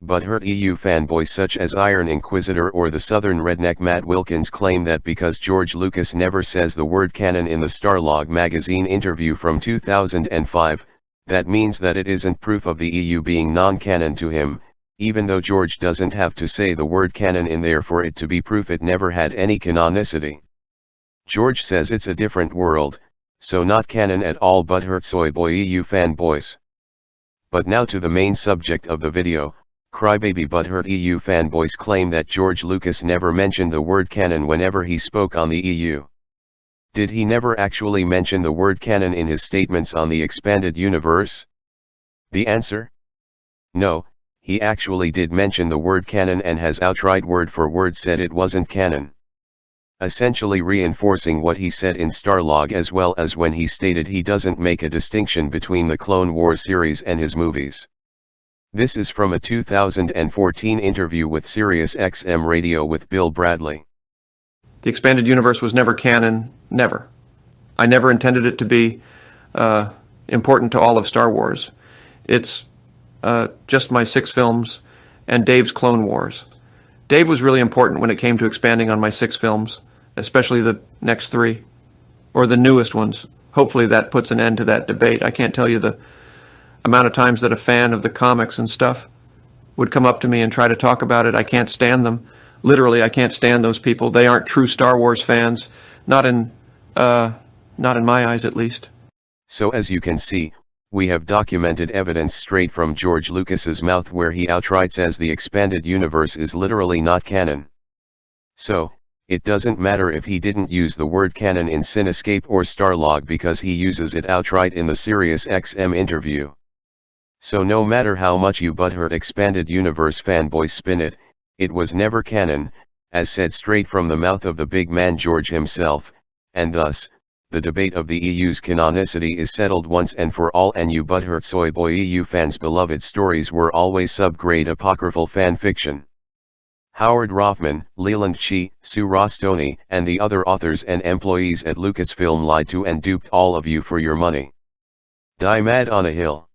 Butthurt EU fanboys such as Iron Inquisitor or the Southern Redneck Matt Wilkins claim that because George Lucas never says the word canon in the Starlog magazine interview from 2005, that means that it isn't proof of the EU being non-canon to him, even though George doesn't have to say the word canon in there for it to be proof it never had any canonicity. George says it's a different world, so not canon at all. Butthurt soy boy EU fanboys. But now to the main subject of the video. Crybaby Butthurt EU fanboys claim that George Lucas never mentioned the word canon whenever he spoke on the EU. Did he never actually mention the word canon in his statements on the expanded universe? The answer? No, he actually did mention the word canon and has outright word for word said it wasn't canon. Essentially reinforcing what he said in Starlog, as well as when he stated he doesn't make a distinction between the Clone Wars series and his movies. This is from a 2014 interview with Sirius XM Radio with Bill Bradley. The expanded universe was never canon, never. I never intended it to be important to all of Star Wars. It's just my 6 films and Dave's Clone Wars. Dave was really important when it came to expanding on my 6 films, especially the next 3, or the newest ones. Hopefully that puts an end to that debate. I can't tell you the amount of times that a fan of the comics and stuff would come up to me and try to talk about it. I can't stand them. Literally, I can't stand those people. They aren't true Star Wars fans, not in my eyes at least. So as you can see, we have documented evidence straight from George Lucas's mouth where he outright says the expanded universe is literally not canon. So, it doesn't matter if he didn't use the word canon in Cinescape or Starlog because he uses it outright in the Sirius XM interview. So no matter how much you Butthurt expanded universe fanboys spin it, it was never canon, as said straight from the mouth of the big man George himself, and thus, the debate of the EU's canonicity is settled once and for all, and you Butthurt soy boy EU fans' beloved stories were always sub-grade apocryphal fan fiction. Howard Rothman, Leland Chi, Sue Rostoni, and the other authors and employees at Lucasfilm lied to and duped all of you for your money. Die mad on a hill.